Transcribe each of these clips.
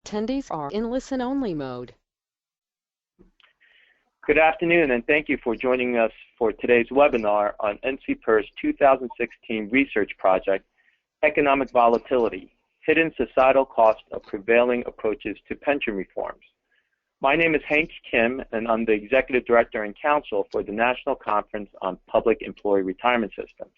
Attendees are in listen-only mode. Good afternoon, and thank you for joining us for today's webinar on NCPERS 2016 research project, Economic Volatility, Hidden Societal Cost of Prevailing Approaches to Pension Reforms. My name is Hank Kim, and I'm the Executive Director and Counsel for the National Conference on Public Employee Retirement Systems.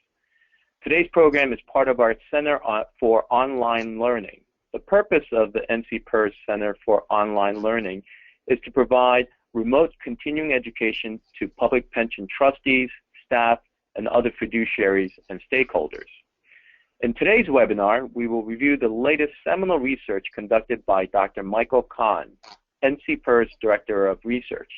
Today's program is part of our Center for Online Learning. The purpose of the NCPERS Center for Online Learning is to provide remote continuing education to public pension trustees, staff, and other fiduciaries and stakeholders. In today's webinar, we will review the latest seminal research conducted by Dr. Michael Kahn, NCPERS Director of Research.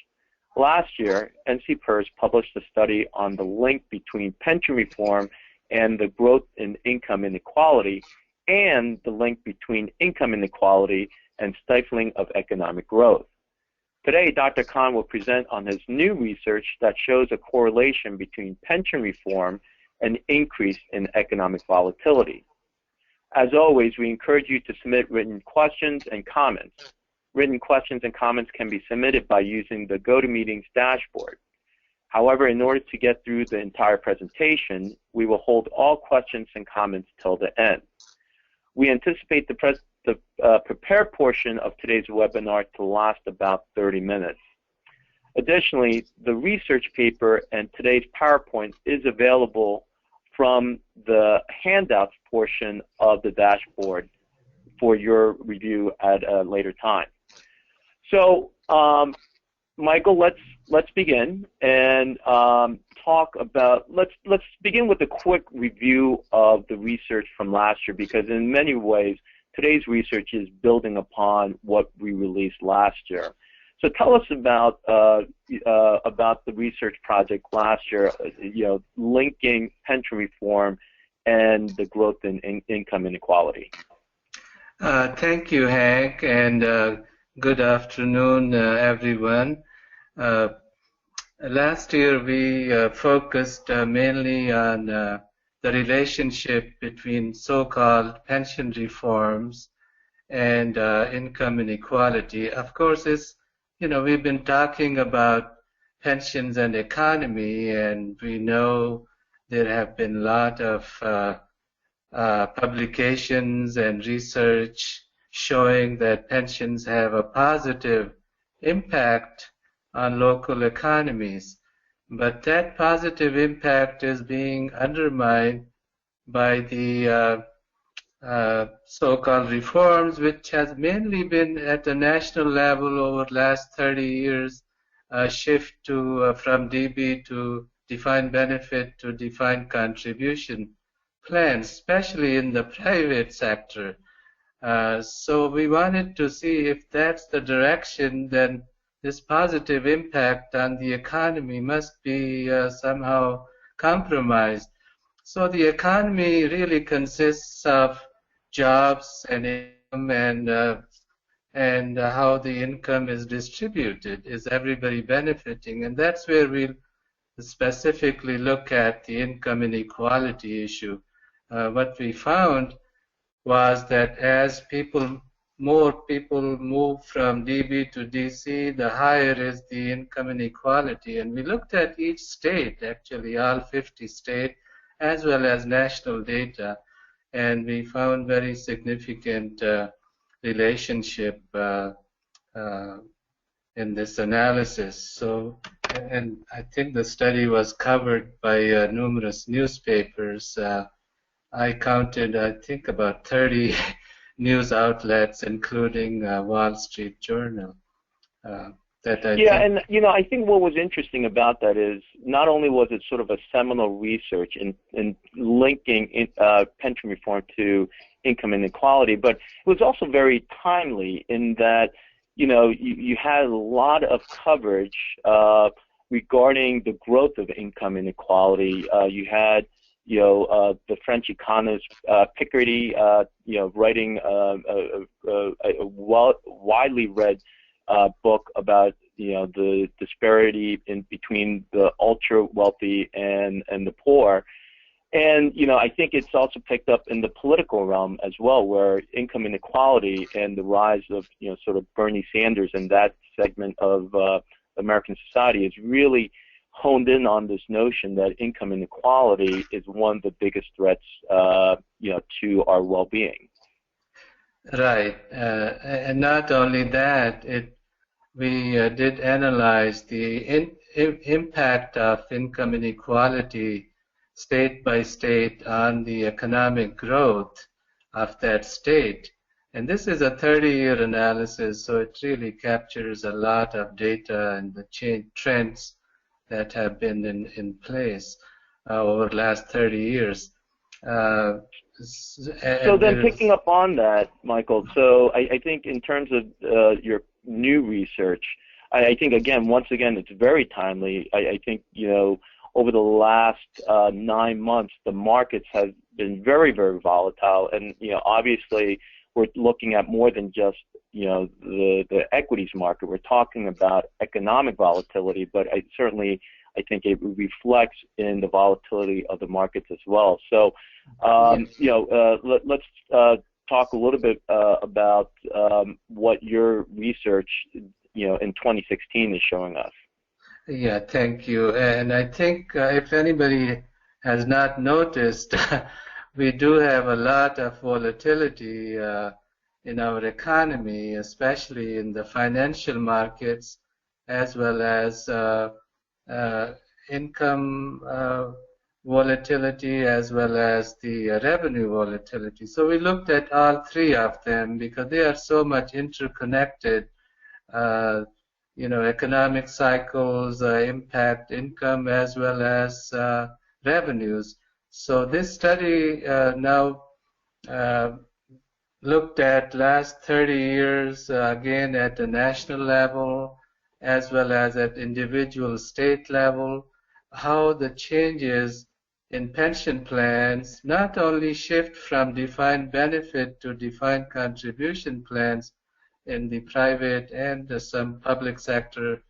Last year, NCPERS published a study on the link between pension reform and the growth in income inequality, and the link between income inequality and stifling of economic growth. Today, Dr. Kahn will present on his new research that shows a correlation between pension reform and increase in economic volatility. As always, we encourage you to submit written questions and comments. Written questions and comments can be submitted by using the GoToMeetings dashboard. However, in order to get through the entire presentation, we will hold all questions and comments till the end. We anticipate the prepared portion of today's webinar to last about 30 minutes. Additionally, the research paper and today's PowerPoint is available from the handouts portion of the dashboard for your review at a later time. So, Michael, let's begin and talk about. Let's begin with a quick review of the research from last year, because in many ways today's research is building upon what we released last year. So tell us about the research project last year. Linking pension reform and the growth in income inequality. Thank you, Hank, and good afternoon, everyone. Last year we focused mainly on the relationship between so-called pension reforms and income inequality. Of course, we've been talking about pensions and economy, and we know there have been a lot of publications and research showing that pensions have a positive impact on local economies. But that positive impact is being undermined by the so-called reforms, which has mainly been at the national level over the last 30 years, a shift from DB to defined benefit to defined contribution plans, especially in the private sector. So we wanted to see if that's the direction, then this positive impact on the economy must be somehow compromised. So the economy really consists of jobs and income and how the income is distributed. Is everybody benefiting? And that's where we'll specifically look at the income inequality issue. What we found was that as more people move from DB to DC, the higher is the income inequality. And we looked at each state, actually all 50 states, as well as national data, and we found very significant relationship in this analysis. So, and I think the study was covered by numerous newspapers. I counted, I think, about 30 news outlets, including Wall Street Journal. I think what was interesting about that is not only was it sort of a seminal research in linking pension reform to income inequality, but it was also very timely in that you had a lot of coverage regarding the growth of income inequality. You had the French economist Piketty, writing a widely read book about the disparity in between the ultra wealthy and the poor, And, I think it's also picked up in the political realm as well, where income inequality and the rise of, sort of Bernie Sanders and that segment of American society is really honed in on this notion that income inequality is one of the biggest threats, to our well-being. Right. And not only that, we did analyze the impact of income inequality state by state on the economic growth of that state. And this is a 30-year analysis, so it really captures a lot of data and the trends that have been in place over the last 30 years. So then picking up on that, Michael, so I think in terms of your new research, I think, once again, it's very timely. I think, over the last 9 months, the markets have been very, very volatile. And, obviously, we're looking at more than just, the equities market. We're talking about economic volatility, but I think it reflects in the volatility of the markets as well. So, let's talk a little bit about what your research, in 2016 is showing us. Yeah, thank you. And I think if anybody has not noticed, we do have a lot of volatility in our economy, especially in the financial markets, as well as income volatility, as well as the revenue volatility. So we looked at all three of them because they are so much interconnected. Economic cycles impact income as well as revenues. So this study now looked at last 30 years, again at the national level, as well as at individual state level, how the changes in pension plans not only shift from defined benefit to defined contribution plans in the private and some public sector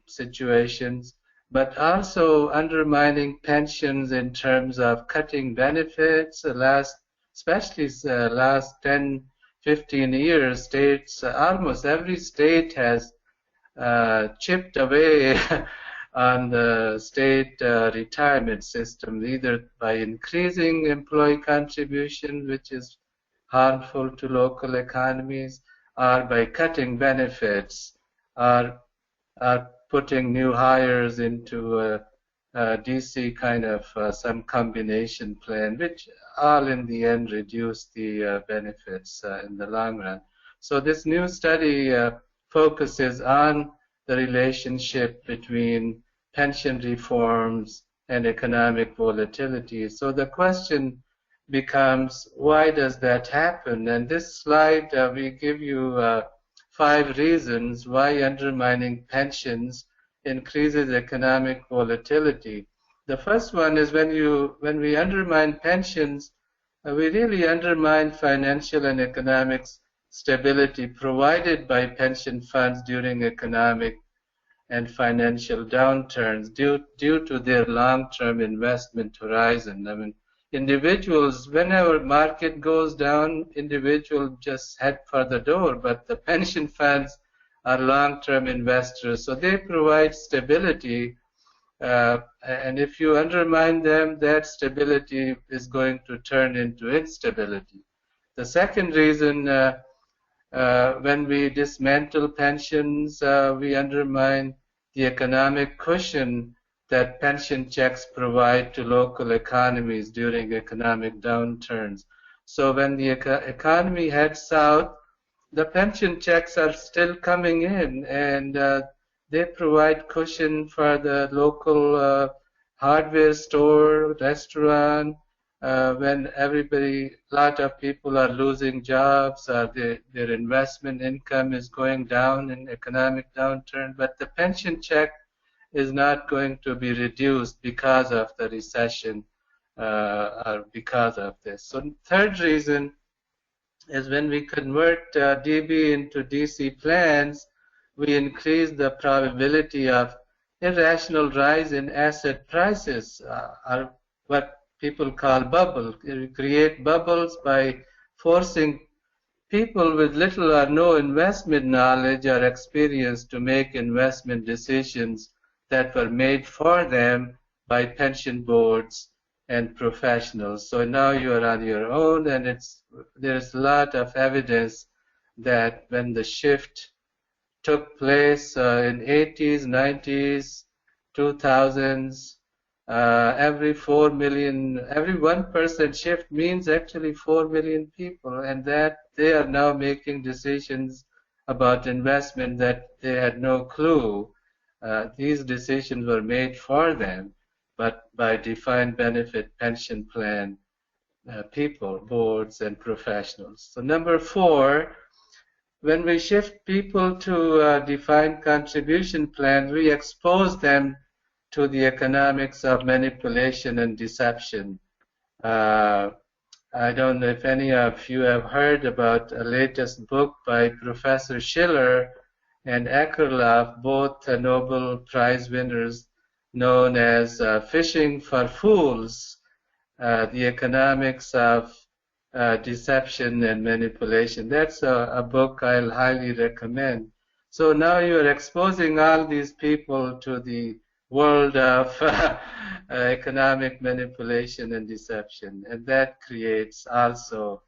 situations, but also undermining pensions in terms of cutting benefits. Especially last 10, 15 years, almost every state has chipped away on the state retirement system, either by increasing employee contribution, which is harmful to local economies, or by cutting benefits, or putting new hires into a DC kind of some combination plan, which all in the end reduce the benefits in the long run. So this new study focuses on the relationship between pension reforms and economic volatility. So the question becomes, why does that happen? And this slide, we give you 5 reasons why undermining pensions increases economic volatility. The first one is when we undermine pensions, we really undermine financial and economic stability provided by pension funds during economic and financial downturns due to their long-term investment horizon. I mean, individuals, whenever market goes down, individuals just head for the door, but the pension funds are long-term investors, so they provide stability, and if you undermine them, that stability is going to turn into instability. The second reason, when we dismantle pensions, we undermine the economic cushion that pension checks provide to local economies during economic downturns. So when the economy heads south, the pension checks are still coming in, and they provide cushion for the local hardware store, restaurant, when a lot of people are losing jobs, their investment income is going down in economic downturn, but the pension check is not going to be reduced because of the recession or because of this. So third reason is when we convert DB into DC plans, we increase the probability of irrational rise in asset prices, or what people call bubble. You create bubbles by forcing people with little or no investment knowledge or experience to make investment decisions that were made for them by pension boards and professionals. So now you are on your own, and there's a lot of evidence that when the shift took place in 80s, 90s, 2000s, every 1% shift means actually 4 million people, and that they are now making decisions about investment that they had no clue. These decisions were made for them, but by defined benefit pension plan people, boards, and professionals. So number 4, when we shift people to a defined contribution plan, we expose them to the economics of manipulation and deception. I don't know if any of you have heard about a latest book by Professor Schiller and Akerlof, both Nobel Prize winners, known as Fishing for Fools, the Economics of Deception and Manipulation. That's a book I'll highly recommend. So now you're exposing all these people to the world of economic manipulation and deception, and that creates also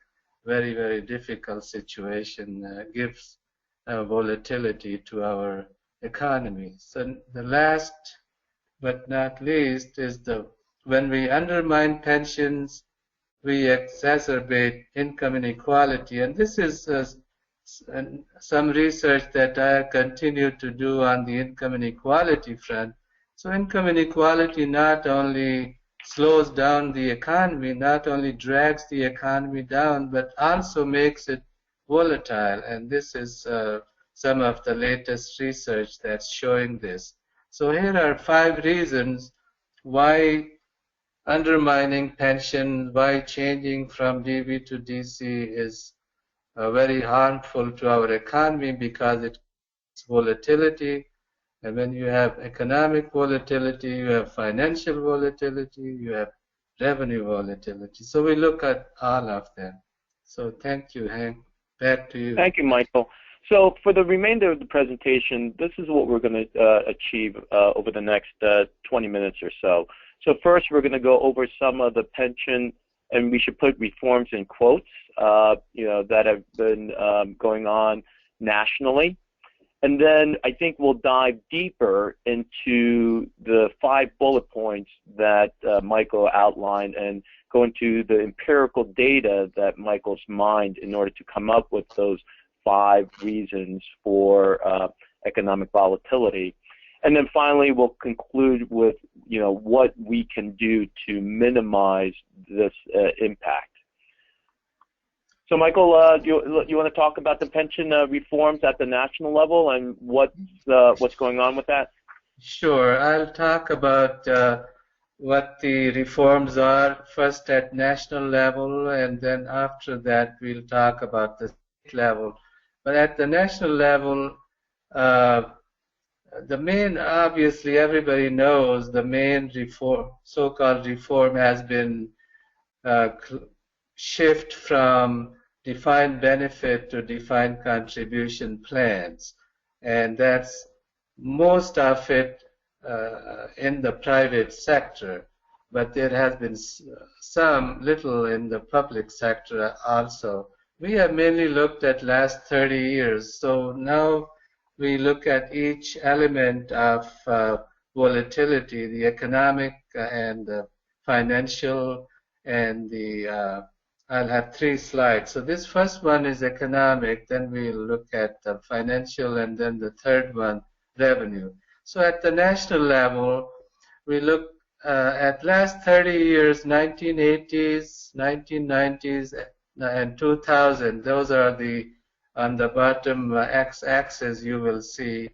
very, very difficult situation, gives volatility to our economy. So the last but not least is when we undermine pensions, we exacerbate income inequality, and this is some research that I continue to do on the income inequality front. So income inequality not only slows down the economy, not only drags the economy down, but also makes it volatile, and this is some of the latest research that's showing this. So here are 5 reasons why undermining pension, why changing from DB to DC is very harmful to our economy, because it creates volatility. And when you have economic volatility, you have financial volatility, you have revenue volatility. So we look at all of them. So thank you, Hank. Back to you. Thank you, Michael. So for the remainder of the presentation, this is what we're going to achieve over the next 20 minutes or so. So first, we're going to go over some of the pension, and we should put reforms in quotes, that have been going on nationally. And then I think we'll dive deeper into the 5 bullet points that Michael outlined and go into the empirical data that Michael's mined in order to come up with those 5 reasons for economic volatility. And then finally, we'll conclude with, what we can do to minimize this impact. So, Michael, you want to talk about the pension reforms at the national level and what's going on with that? Sure. I'll talk about what the reforms are first at national level, and then after that we'll talk about the state level. But at the national level, the main, obviously everybody knows, the main reform, so-called reform, has been shift from defined benefit to defined contribution plans, and that's most of it in the private sector, but there has been some little in the public sector also. We have mainly looked at last 30 years, so now we look at each element of volatility, the economic and the financial, and the I'll have 3 slides. So this first one is economic, then we'll look at the financial, and then the third one, revenue. So at the national level, we look at last 30 years, 1980s, 1990s, and 2000. Those are on the bottom x-axis you will see.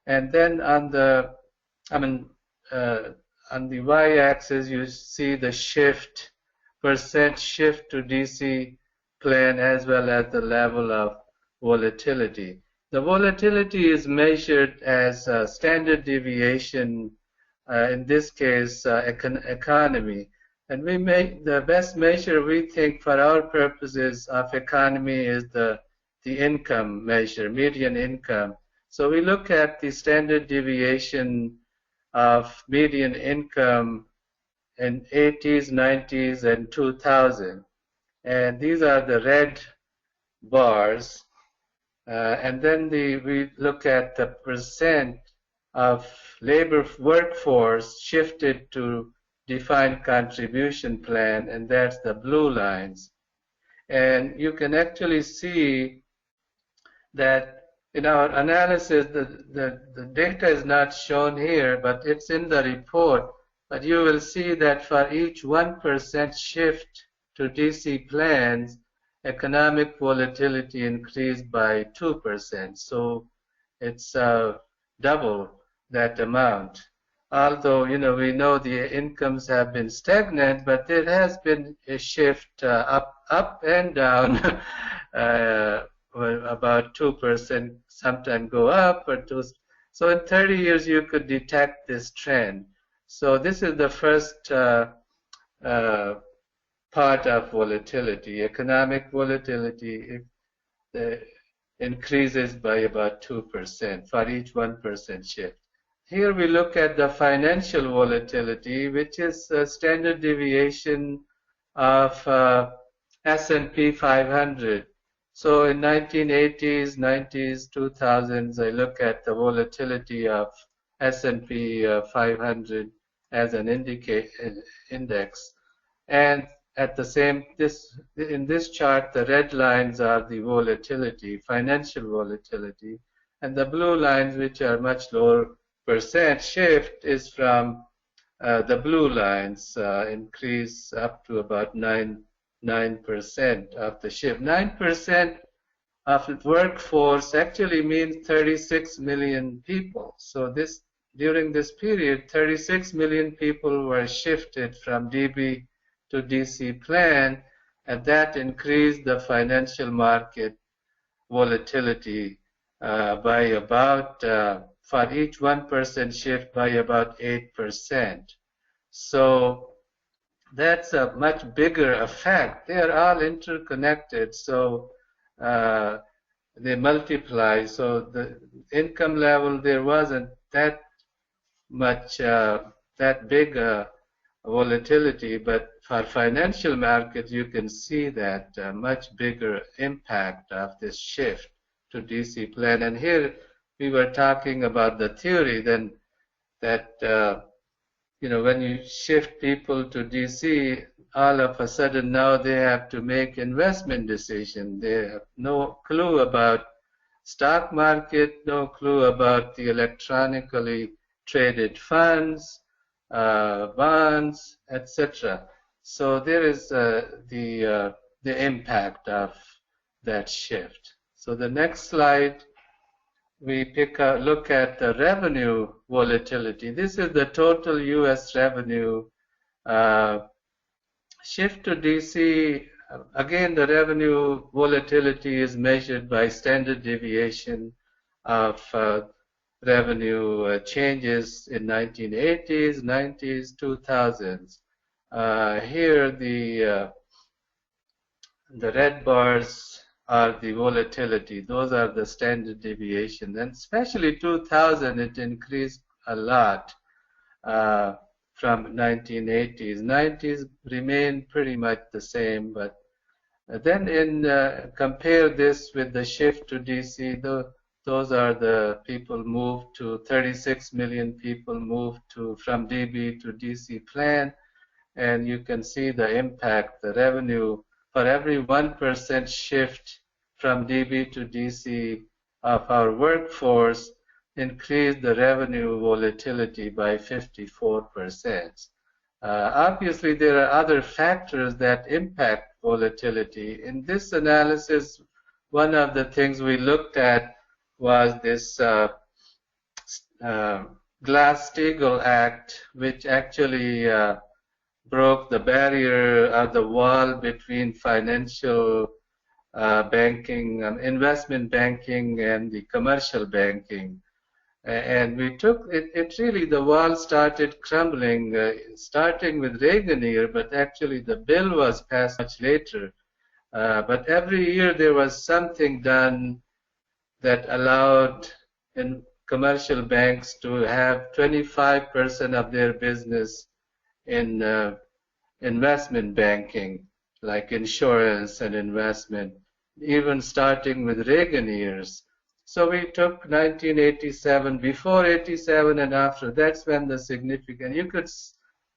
And then on the y-axis you see the percent shift to DC plan, as well as the level of volatility. The volatility is measured as standard deviation, in this case economy. And we make the best measure we think for our purposes of economy is the income measure, median income. So we look at the standard deviation of median income in 80s, 90s, and 2000. And these are the red bars. And then we look at the percent of labor workforce shifted to defined contribution plan, and that's the blue lines. And you can actually see that in our analysis, the data is not shown here, but it's in the report. But you will see that for each 1% shift to DC plans, economic volatility increased by 2%. So it's double that amount. Although, we know the incomes have been stagnant, but there has been a shift up and down, about 2%, sometimes go up or 2. So in 30 years, you could detect this trend. So this is the first part of volatility. Economic volatility increases by about 2% for each 1% shift. Here we look at the financial volatility, which is a standard deviation of S&P 500. So in 1980s, 90s, 2000s, I look at the volatility of S&P 500 as an index. And at the same, in this chart, the red lines are the volatility, financial volatility, and the blue lines, which are much lower percent shift, is from the blue lines, increase up to about 9% of the shift. 9% of the workforce actually means 36 million people. So during this period, 36 million people were shifted from DB to DC plan, and that increased the financial market volatility by about, for each 1% shift, by about 8%. So that's a much bigger effect. They are all interconnected, so they multiply. So the income level, there wasn't that much, that big volatility, but for financial markets, you can see that much bigger impact of this shift to DC plan. And here we were talking about the theory then that when you shift people to DC, all of a sudden now they have to make investment decisions. They have no clue about stock market, no clue about the electronically traded funds, bonds, etc. So there is the impact of that shift. So the next slide, we look at the revenue volatility. This is the total U.S. revenue. Shift to DC, again, the revenue volatility is measured by standard deviation of revenue changes in 1980s, 90s, 2000s. Here the red bars are the volatility. Those are the standard deviation. And especially 2000, it increased a lot from 1980s. 90s remained pretty much the same, but then compare this with the shift to DC. Those are the people moved to 36 million people moved from DB to DC plan, and you can see the impact, the revenue for every 1% shift from DB to DC of our workforce increased the revenue volatility by 54%. Obviously, there are other factors that impact volatility. In this analysis, one of the things we looked at was this Glass-Steagall Act, which actually broke the barrier or the wall between financial banking, investment banking, and the commercial banking. And we took it really, the wall started crumbling, starting with Reagan year, but actually the bill was passed much later. But every year there was something done that allowed in commercial banks to have 25% of their business in investment banking, like insurance and investment, even starting with Reagan years. So we took 1987, before 87 and after, that's when the significant, you could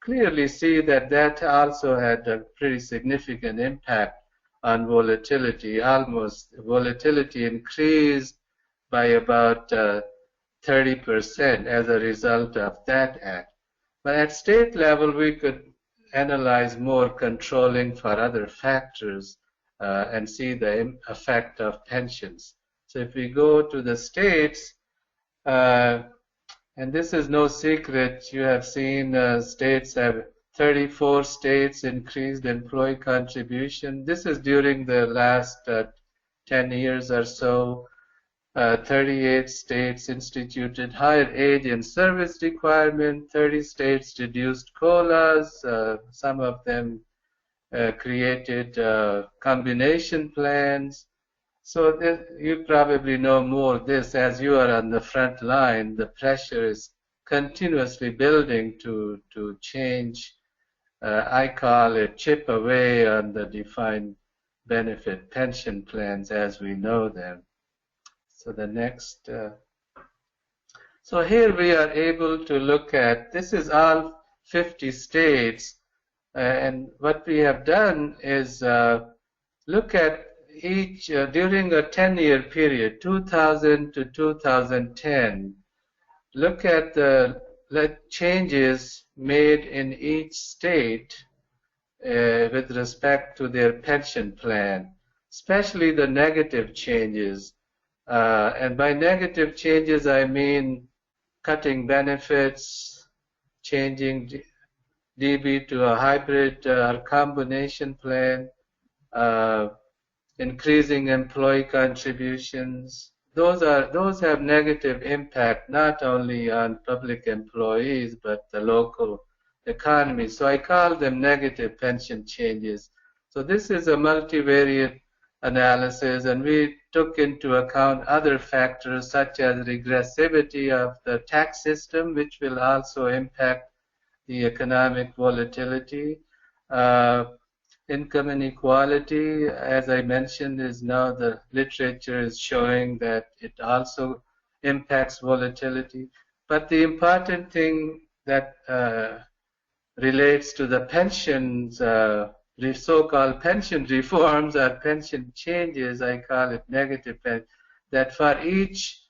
clearly see that that also had a pretty significant impact on volatility. Almost volatility increased by about 30% as a result of that act. But at state level, we could analyze more controlling for other factors and see the effect of pensions. So if we go to the states, and this is no secret, you have seen states have 34 states increased employee contribution. This is during the last 10 years or so. 38 states instituted higher age and service requirement. 30 states reduced COLAs. Some of them created combination plans. So you probably know more of this as you are on the front line. The pressure is continuously building to change. I call it chip away on the defined benefit pension plans as we know them. So the next, so here we are able to look at, this is all 50 states, and what we have done is look at each, during a 10-year period, 2000 to 2010, look at the changes made in each state with respect to their pension plan, especially the negative changes. And by negative changes, I mean cutting benefits, changing DB to a hybrid or combination plan, increasing employee contributions. Those have negative impact not only on public employees but the local economy. So I call them negative pension changes. So this is a multivariate analysis, and we took into account other factors such as regressivity of the tax system, which will also impact the economic volatility. Income inequality, as I mentioned, is now the literature is showing that it also impacts volatility. But the important thing that relates to the pensions, so-called pension reforms or pension changes, I call it negative, that for each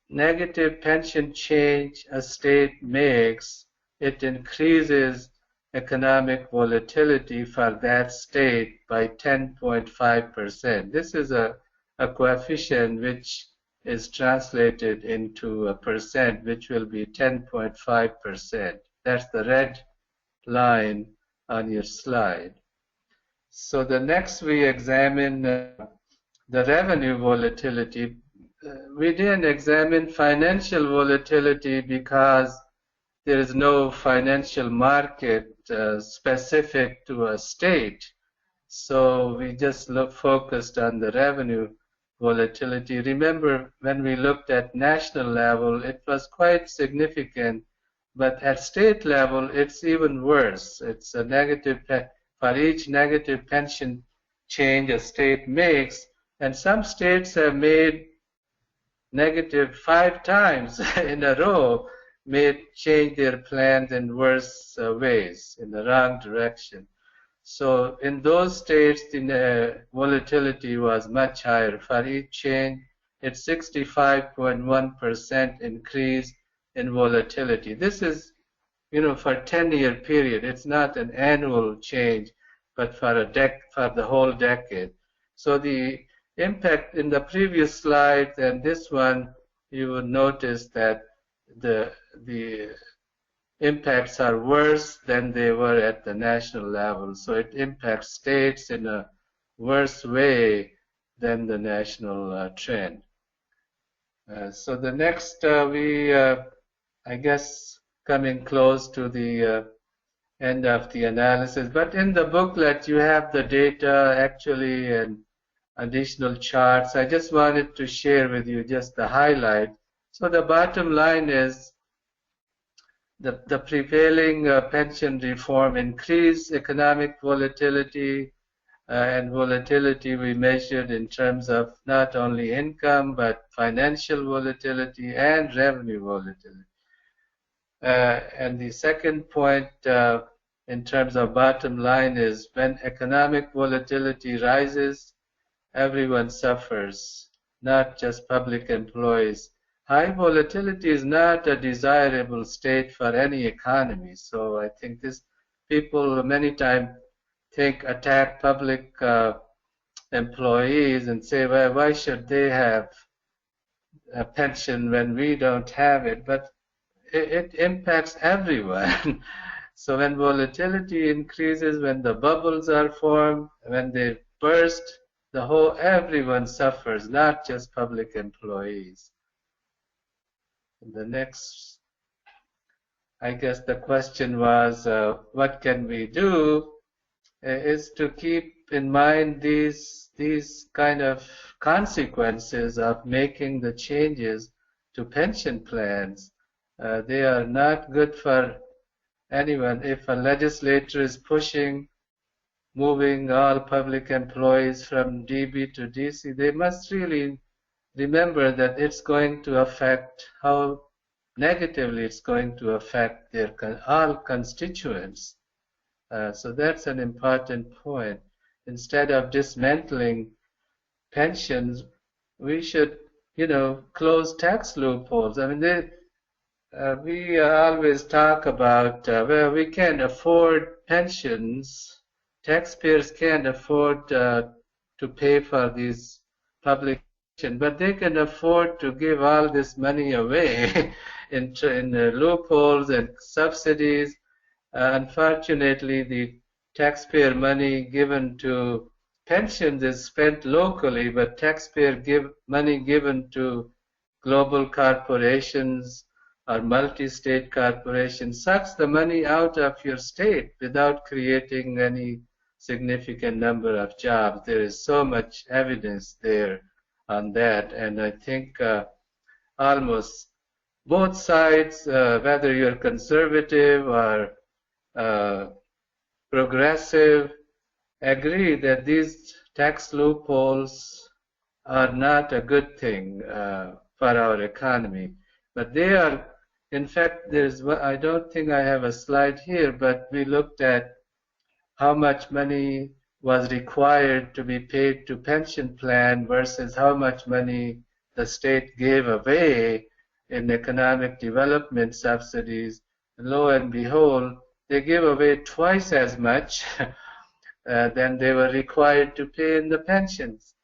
negative pension change a state makes, it increases economic volatility for that state by 10.5%. This is a coefficient which is translated into a percent, which will be 10.5%. That's the red line on your slide. So the next we examine the revenue volatility. We didn't examine financial volatility because there is no financial market specific to a state. So we just focused on the revenue volatility. Remember, when we looked at national level, it was quite significant. But at state level, it's even worse. It's a negative, for each negative pension change a state makes, and some states have made negative 5 times in a row, change their plans in worse ways, in the wrong direction. So in those states, the volatility was much higher. For each change, it's 65.1% increase in volatility. This is, for a 10-year period. It's not an annual change, but for the whole decade. So the impact in the previous slide and this one, you would notice that the impacts are worse than they were at the national level. So it impacts states in a worse way than the national trend. So the next, I guess, coming close to the end of the analysis. But in the booklet, you have the data actually and additional charts. I just wanted to share with you just the highlight. So the bottom line is the prevailing pension reform increased economic volatility, and volatility we measured in terms of not only income but financial volatility and revenue volatility. And the second point in terms of bottom line is when economic volatility rises, everyone suffers, not just public employees. High volatility is not a desirable state for any economy. So I think this people many times attack public employees and say, well, why should they have a pension when we don't have it? But it impacts everyone. So when volatility increases, when the bubbles are formed, when they burst, everyone suffers, not just public employees. The next, I guess the question was, what can we do? Is to keep in mind these kind of consequences of making the changes to pension plans. They are not good for anyone. If a legislator is moving all public employees from DB to DC, they must really remember that it's going to affect how negatively it's going to affect their all constituents. So that's an important point. Instead of dismantling pensions, we should, close tax loopholes. I mean, we always talk about, well, we can't afford pensions. Taxpayers can't afford to pay for these public pensions, but they can afford to give all this money away in loopholes and subsidies. Unfortunately, the taxpayer money given to pensions is spent locally, but money given to global corporations or multi-state corporations sucks the money out of your state without creating any significant number of jobs. There is so much evidence there on that, and I think almost both sides, whether you're conservative or progressive, agree that these tax loopholes are not a good thing for our economy. But they are, in fact, I don't think I have a slide here, but we looked at how much money was required to be paid to pension plan versus how much money the state gave away in economic development subsidies. And lo and behold, they gave away twice as much than they were required to pay in the pensions.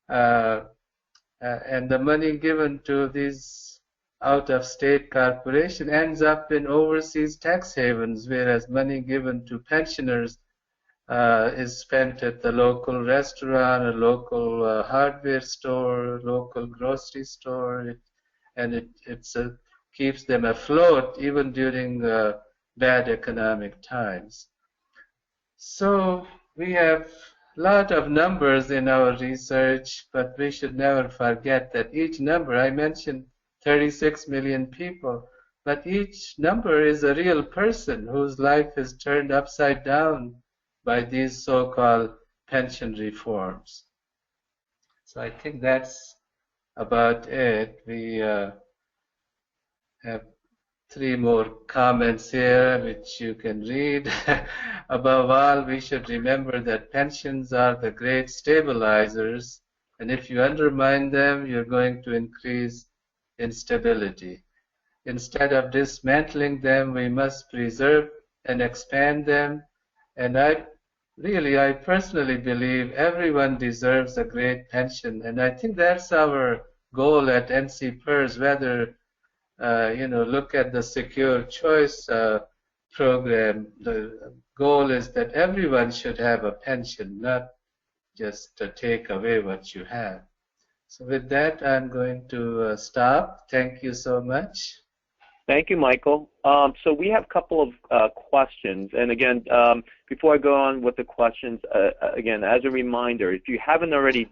And the money given to these out-of-state corporations ends up in overseas tax havens, whereas money given to pensioners is spent at the local restaurant, a local hardware store, local grocery store, and it keeps them afloat even during bad economic times. So we have a lot of numbers in our research, but we should never forget that each number, I mentioned 36 million people, but each number is a real person whose life is turned upside down by these so-called pension reforms. So I think that's about it. We have 3 more comments here which you can read. Above all, we should remember that pensions are the great stabilizers, and if you undermine them, you're going to increase instability. Instead of dismantling them, we must preserve and expand them, and I personally believe everyone deserves a great pension, and I think that's our goal at NCPERS, whether look at the Secure Choice program. The goal is that everyone should have a pension, not just to take away what you have. So with that, I'm going to stop. Thank you so much. Thank you, Michael. So we have a couple of questions. And again, before I go on with the questions, again, as a reminder, if you haven't already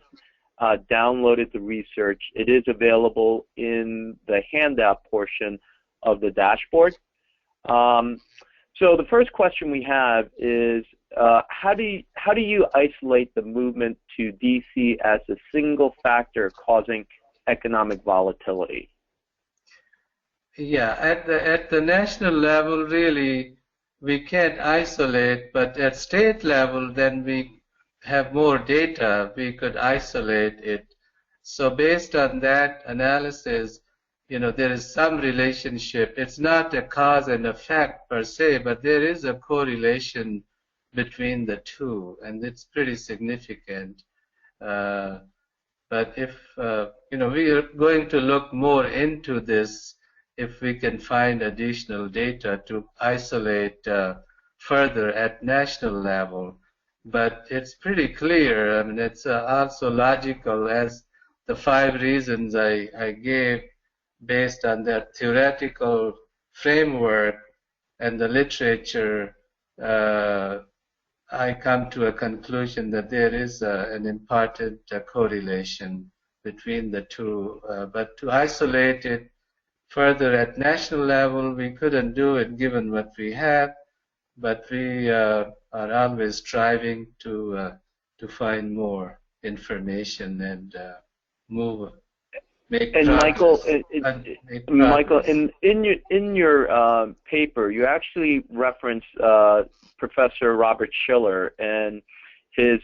downloaded the research, it is available in the handout portion of the dashboard. So the first question we have is, how do you isolate the movement to DC as a single factor causing economic volatility? Yeah, at the national level, really, we can't isolate, but at state level, then we have more data, we could isolate it. So based on that analysis, there is some relationship. It's not a cause and effect per se, but there is a correlation between the two, and it's pretty significant. But if, we are going to look more into this if we can find additional data to isolate further at national level. But it's pretty clear, I mean, it's also logical as the 5 reasons I gave based on that theoretical framework and the literature, I come to a conclusion that there is an important correlation between the two. But to isolate it further at national level, we couldn't do it given what we have, but we are always striving to find more information and make and progress. Michael, in your paper, you actually reference Professor Robert Shiller and his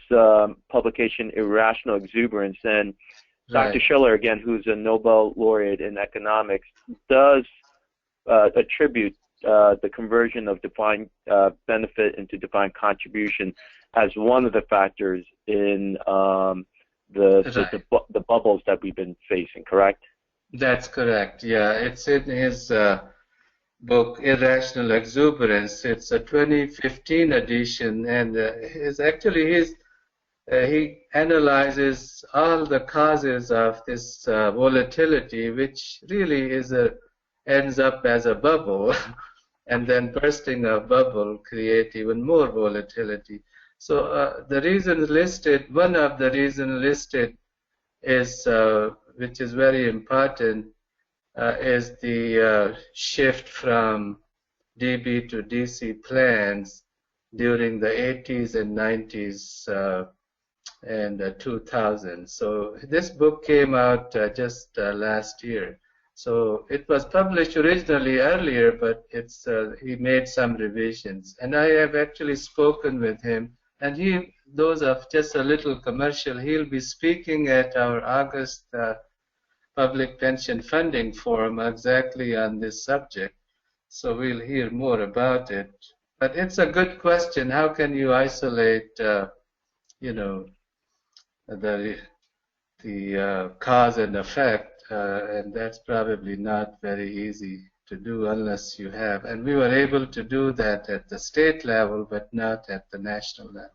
publication Irrational Exuberance, and Right. Dr. Shiller, again, who's a Nobel laureate in economics, does attribute the conversion of defined benefit into defined contribution as one of the factors in the bubbles that we've been facing, correct? That's correct. Yeah, it's in his book Irrational Exuberance. It's a 2015 edition, and he analyzes all the causes of this volatility, which really ends up as a bubble, and then bursting a bubble create even more volatility. So the reasons listed, one of the reasons listed is, which is very important, is the shift from DB to DC plans during the 80s and 90s and 2000. So this book came out just last year. So it was published originally earlier, but he made some revisions. And I have actually spoken with him, and those of just a little commercial, he'll be speaking at our August Public Pension Funding Forum exactly on this subject. So we'll hear more about it. But it's a good question. How can you isolate, the cause and effect? And that's probably not very easy to do unless you have. And we were able to do that at the state level, but not at the national level.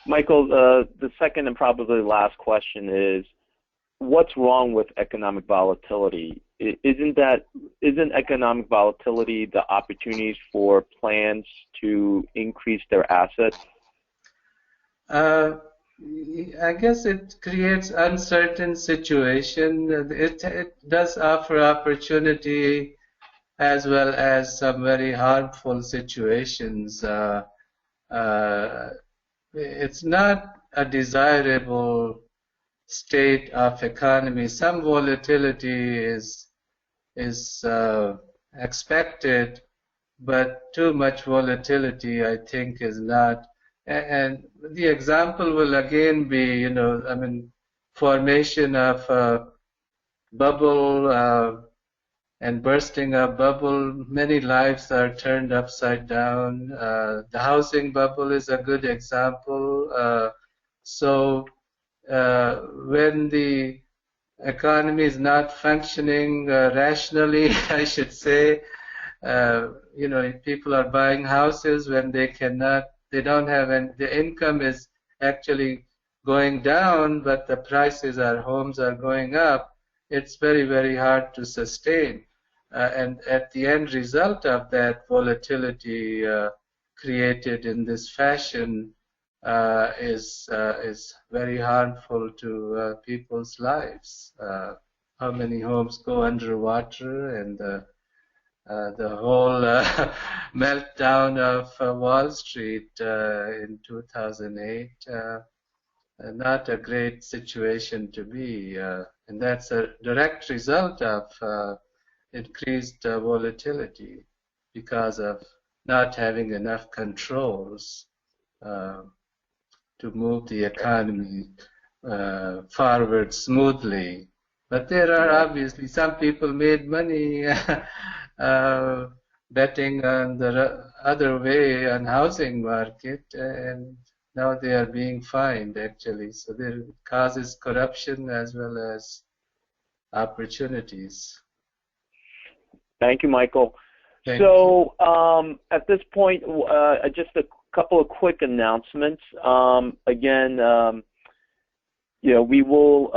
Michael, the second and probably last question is, what's wrong with economic volatility? Isn't economic volatility the opportunities for plans to increase their assets? I guess it creates uncertain situation. It does offer opportunity as well as some very harmful situations. It's not a desirable state of economy. Some volatility is expected, but too much volatility, I think, is not. And the example will again be, formation of a bubble and bursting a bubble. Many lives are turned upside down. The housing bubble is a good example. So when the economy is not functioning rationally, I should say, people are buying houses when they don't have, and the income is actually going down, but the prices of homes are going up, it's very, very hard to sustain. And at the end result of that volatility created in this fashion is very harmful to people's lives. How many homes go underwater, and the whole meltdown of Wall Street in 2008. Not a great situation to be, and that's a direct result of increased volatility because of not having enough controls to move the economy forward smoothly. But there are obviously some people made money betting on the other way on housing market, and now they are being fined actually. So there causes corruption as well as opportunities. Thank you, Michael. Thank you. At this point, just a couple of quick announcements. Again, we will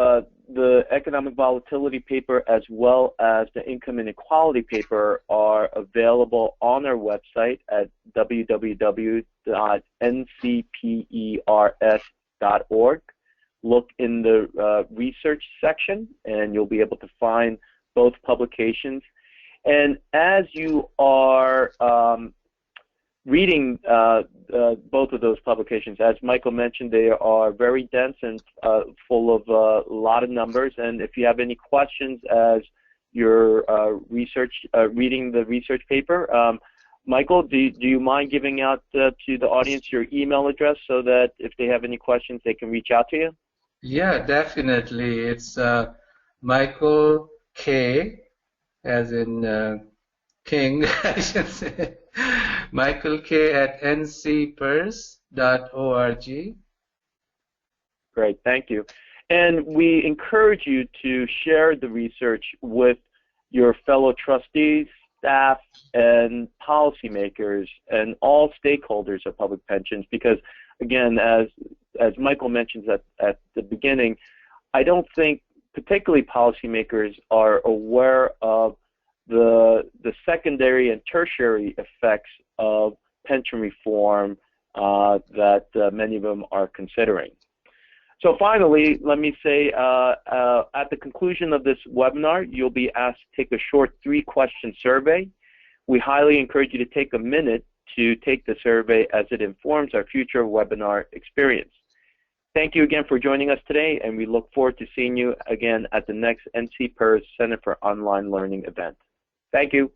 the economic volatility paper as well as the income inequality paper are available on our website at www.ncpers.org. Look in the research section, and you'll be able to find both publications. And as you are reading both of those publications, as Michael mentioned, they are very dense and full of a lot of numbers. And if you have any questions as you're reading the research paper, Michael, do you mind giving out to the audience your email address so that if they have any questions, they can reach out to you? Yeah, definitely. It's Michael K, as in King, I should say. Michael K at NCPERS.org. Great, thank you. And we encourage you to share the research with your fellow trustees, staff, and policymakers, and all stakeholders of public pensions, because, again, as Michael mentions at the beginning, I don't think particularly policymakers are aware of the secondary and tertiary effects of pension reform that many of them are considering. So finally, let me say at the conclusion of this webinar, you'll be asked to take a short 3-question survey. We highly encourage you to take a minute to take the survey as it informs our future webinar experience. Thank you again for joining us today, and we look forward to seeing you again at the next NCPERS Center for Online Learning event. Thank you.